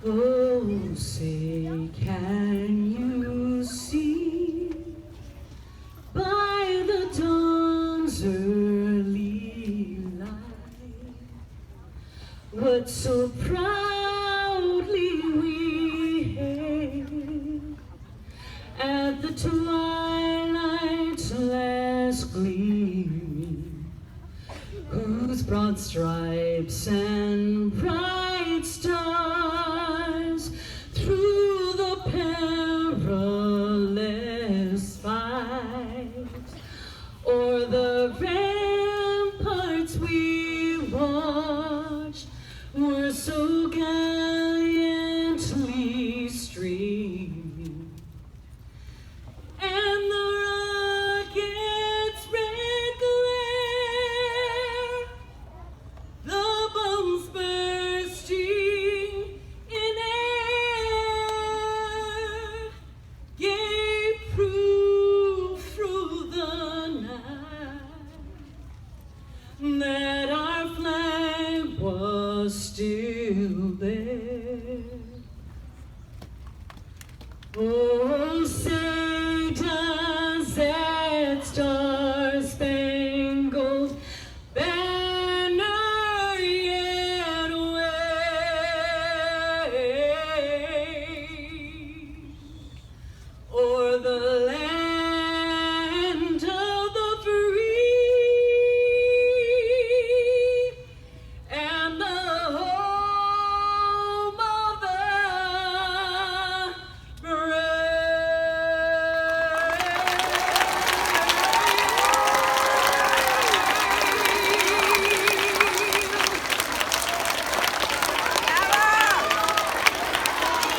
Oh, say, can you see by the dawn's early light what so proudly we hailed at the twilight's last gleaming, whose broad stripes and bright stars through the perilous fight o'er the ramparts we watched were so gallantly streaming, and the rocket's red glare, the bombs bursting in air, gave proof through the night that our flag was still there. Oh, say does that star-spangled banner yet wave o'er the land of the free and the home of the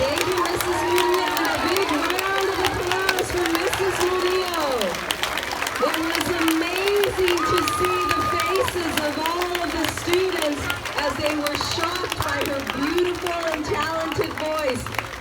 Thank you, Mrs. Murillo. A big round of applause for Mrs. Murillo. It was amazing to see the faces of all of the students as they were shocked by her beautiful and talented